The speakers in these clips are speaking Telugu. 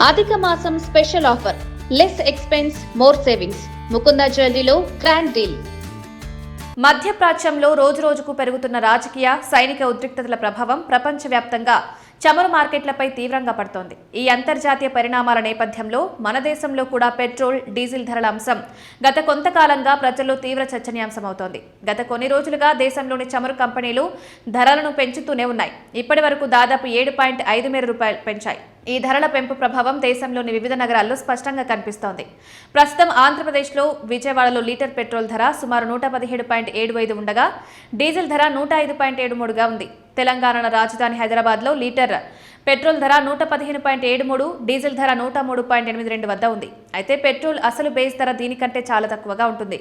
అధిక మాసం special offer, less expense more savings. Mukunda జ్యువెలరీలో గ్రాండ్ డీల్. మధ్యప్రాచ్యంలో రోజురోజుకు పెరుగుతున్న రాజకీయ, సైనిక ఉద్రిక్తతల ప్రభావం ప్రపంచవ్యాప్తంగా చమురు మార్కెట్లపై తీవ్రంగా పడుతోంది. ఈ అంతర్జాతీయ పరిణామాల నేపథ్యంలో మన దేశంలో కూడా పెట్రోల్, డీజిల్ ధరల అంశం గత కొంతకాలంగా ప్రజల్లో తీవ్ర చర్చనీయాంశమవుతోంది. గత కొన్ని రోజులుగా దేశంలోని చమురు కంపెనీలు ధరలను పెంచుతూనే ఉన్నాయి. ఇప్పటి వరకు దాదాపు 7.5 మేర రూపాయలు పెంచాయి. ఈ ధరల పెంపు ప్రభావం దేశంలోని వివిధ నగరాల్లో స్పష్టంగా కనిపిస్తోంది. ప్రస్తుతం ఆంధ్రప్రదేశ్లో విజయవాడలో లీటర్ పెట్రోల్ ధర సుమారు 117.75 ఉండగా డీజిల్ ధర 105.73గా ఉంది. తెలంగాణ రాజధాని హైదరాబాద్లో లీటర్ పెట్రోల్ ధర 115.73, డీజిల్ ధర 103.82 వద్ద ఉంది. అయితే పెట్రోల్ అసలు బేస్ ధర దీనికంటే చాలా తక్కువగా ఉంటుంది.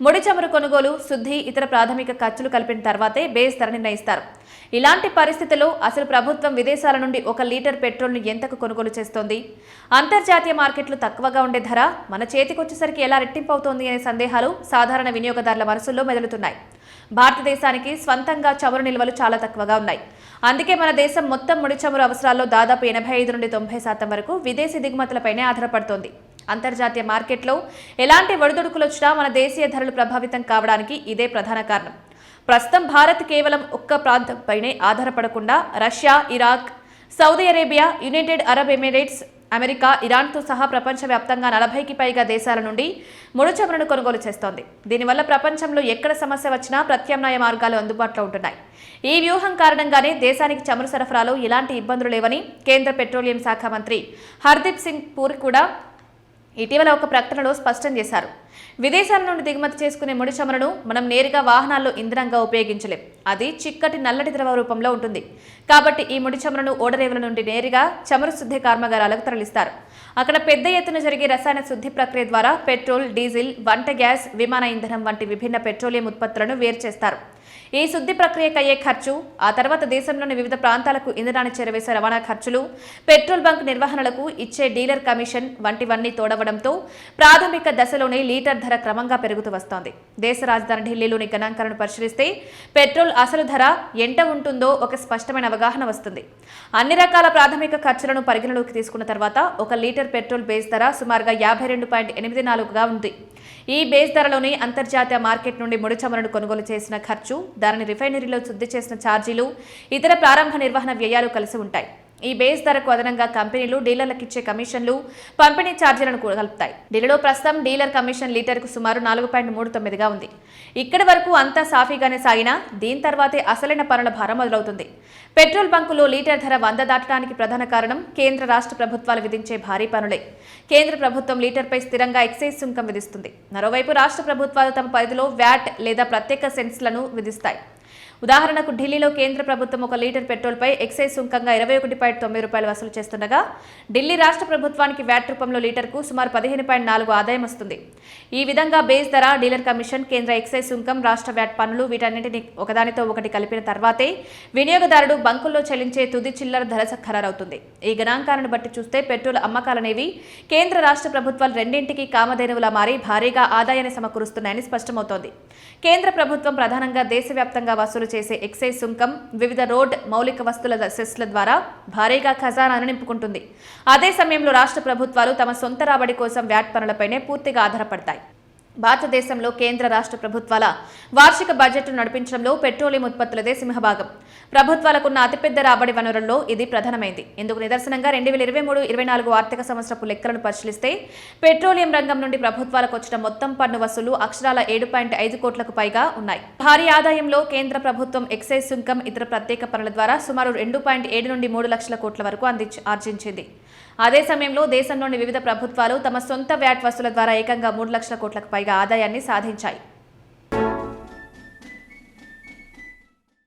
ముడి చమురు కొనుగోలు, శుద్ధి, ఇతర ప్రాథమిక ఖర్చులు కలిపిన తర్వాతే బేస్ ధర నిర్ణయిస్తారు. ఇలాంటి పరిస్థితుల్లో అసలు ప్రభుత్వం విదేశాల నుండి 1 లీటర్ పెట్రోల్ను ఎంతకు కొనుగోలు చేస్తోంది? అంతర్జాతీయ మార్కెట్లు తక్కువగా ఉండే ధర మన చేతికొచ్చేసరికి ఎలా రెట్టింపు అవుతోంది అనే సందేహాలు సాధారణ వినియోగదారుల మనసుల్లో మెదులుతున్నాయి. భారతదేశానికి స్వంతంగా చమురు నిల్వలు చాలా తక్కువగా ఉన్నాయి. అందుకే మన దేశం మొత్తం ముడి చమురు అవసరాల్లో దాదాపు 85 నుండి 90% వరకు విదేశీ దిగుమతులపైనే ఆధారపడుతోంది. అంతర్జాతీయ మార్కెట్లో ఎలాంటి ఒడిదుడుకులు వచ్చినా మన దేశీయ ధరలు ప్రభావితం కావడానికి ఇదే ప్రధాన కారణం. ప్రస్తుతం భారత్ కేవలం ఒక్క ప్రాంతంపైనే ఆధారపడకుండా Russia, Iraq, Saudi Arabia, United Arab Emirates, America, ఇరాన్తో సహా ప్రపంచవ్యాప్తంగా 40కి పైగా దేశాల నుండి ముడి చమురును కొనుగోలు చేస్తోంది. దీనివల్ల ప్రపంచంలో ఎక్కడ సమస్య వచ్చినా ప్రత్యామ్నాయ మార్గాలు అందుబాటులో ఉంటున్నాయి. ఈ వ్యూహం కారణంగానే దేశానికి చమురు సరఫరాలో ఎలాంటి ఇబ్బందులు లేవని కేంద్ర పెట్రోలియం శాఖ మంత్రి హర్దీప్ సింగ్ పూరి కూడా ఇటీవల ఒక ప్రకటనలో స్పష్టం చేశారు. విదేశాల నుండి దిగుమతి చేసుకునే ముడి చమురును మనం నేరుగా వాహనాల్లో ఇంధనంగా ఉపయోగించలేం. అది చిక్కటి నల్లటి ద్రవ రూపంలో ఉంటుంది. కాబట్టి ఈ ముడి చమురును ఓడరేవుల నుండి నేరుగా చమురు శుద్ధి కర్మాగారాలకు తరలిస్తారు. అక్కడ పెద్ద ఎత్తున జరిగే రసాయన శుద్ధి ప్రక్రియ ద్వారా పెట్రోల్, డీజిల్, వంట గ్యాస్, విమాన ఇంధనం వంటి విభిన్న పెట్రోలియం ఉత్పత్తులను వేరు చేస్తారు. ఈ శుద్ధి ప్రక్రియకు అయ్యే ఖర్చు, ఆ తర్వాత దేశంలోని వివిధ ప్రాంతాలకు ఇంధనాన్ని చేరవేసే రవాణా ఖర్చులు, పెట్రోల్ బంక్ నిర్వహణలకు ఇచ్చే డీలర్ కమిషన్ వంటివన్నీ తోడవడంతో ప్రాథమిక దశలోనే లీటర్ ధర క్రమంగా పెరుగుతూ వస్తోంది. దేశ రాజధాని ఢిల్లీలోని గణాంకాలను పరిశీలిస్తే పెట్రోల్ అసలు ధర ఎంత ఉంటుందో ఒక స్పష్టమైన అవగాహన వస్తుంది. అన్ని రకాల ప్రాథమిక ఖర్చులను పరిగణలోకి తీసుకున్న తర్వాత 1 లీటర్ పెట్రోల్ బేస్ ధర సుమారుగా 52.84గా ఉంది. ఈ బేస్ ధరలోనే అంతర్జాతీయ మార్కెట్ నుండి ముడి చమురును కొనుగోలు చేసిన ఖర్చు, దానిని రిఫైనరీలో శుద్ధి చేసిన ఛార్జీలు, ఇతర ప్రారంభ నిర్వహణ వ్యయాలు కలిసి ఉంటాయి. ఈ బేస్ ధరకు అదనంగా కంపెనీలు డీలర్లకు ఇచ్చే కమిషన్లు, పంపిణీ ఛార్జీలను కలుపుతాయి. ఢిల్లీలో ప్రస్తుతం డీలర్ కమిషన్ లీటర్కు సుమారు 4.39గా ఉంది. ఇక్కడి వరకు అంతా సాఫీగానే సాగినా దీని తర్వాతే అసలైన పనుల భారం మొదలవుతుంది. పెట్రోల్ బంకులో లీటర్ ధర 100 దాటడానికి ప్రధాన కారణం కేంద్ర రాష్ట్ర ప్రభుత్వాలు విధించే భారీ పనులే. కేంద్ర ప్రభుత్వం లీటర్పై స్థిరంగా ఎక్సైజ్ సుంకం విధిస్తుంది. మరోవైపు రాష్ట్ర ప్రభుత్వాలు తమ పరిధిలో వ్యాట్ లేదా ప్రత్యేక సెస్లను విధిస్తాయి. ఉదాహరణకు ఢిల్లీలో కేంద్ర ప్రభుత్వం 1 లీటర్ పెట్రోల్పై ఎక్సైజ్ సుంకంగా 21.90 రూపాయలు వసూలు చేస్తుండగా ఢిల్లీ రాష్ట్ర ప్రభుత్వానికి వ్యాట్ రూపంలో లీటర్కు సుమారు 15.4 ఆదాయం వస్తుంది. ఈ విధంగా బేస్ ధర, డీలర్ కమిషన్, కేంద్ర ఎక్సైజ్ సుంకం, రాష్ట్ర వ్యాట్ పన్నులు వీటన్నింటినీ ఒకదానితో ఒకటి కలిపిన తర్వాతే వినియోగదారుడు బంకుల్లో చెల్లించే తుది చిల్లర ధర ఖరారవుతుంది. ఈ గణాంకాలను బట్టి చూస్తే పెట్రోల్ అమ్మకాలనేవి కేంద్ర రాష్ట్ర ప్రభుత్వాలు రెండింటికి కామధేనువులా మారి భారీగా ఆదాయాన్ని సమకూరుస్తున్నాయని స్పష్టమవుతోంది. కేంద్ర ప్రభుత్వం ప్రధానంగా దేశవ్యాప్తంగా వసూలు చేసే ఎక్సైజ్ సుంకం, వివిధ రోడ్ మౌలిక వస్తువుల సెస్ల ద్వారా భారీగా ఖజానాను నింపుకుంటుంది. అదే సమయంలో రాష్ట్ర ప్రభుత్వాలు తమ సొంత రాబడి కోసం వ్యాట్ పనులపైనే పూర్తిగా ఆధారపడతాయి. భారతదేశంలో కేంద్ర రాష్ట్ర ప్రభుత్వాల వార్షిక బడ్జెట్ను నడిపించడంలో పెట్రోలియం ఉత్పత్తులదే సింహభాగం. ప్రభుత్వాలకున్న అతిపెద్ద రాబడి వనరుల్లో ఇది ప్రధానమైంది. ఇందుకు నిదర్శనంగా 2023-24 ఆర్థిక సంవత్సరపు లెక్కలను పరిశీలిస్తే పెట్రోలియం రంగం నుండి ప్రభుత్వాలకు వచ్చిన మొత్తం పన్ను వసూలు అక్షరాల 7.5 కోట్లకు పైగా ఉన్నాయి. భారీ ఆదాయంలో కేంద్ర ప్రభుత్వం ఎక్సైజ్ సుంకం, ఇతర ప్రత్యేక పనుల ద్వారా సుమారు 2.7 నుండి 3 లక్షల కోట్ల వరకు ఆర్జించింది. అదే సమయంలో దేశంలోని వివిధ ప్రభుత్వాలు తమ సొంత వ్యాట్ వసూల ద్వారా ఏకంగా 3 లక్షల కోట్లకు పైగా ఆదాయాన్ని సాధించాయి.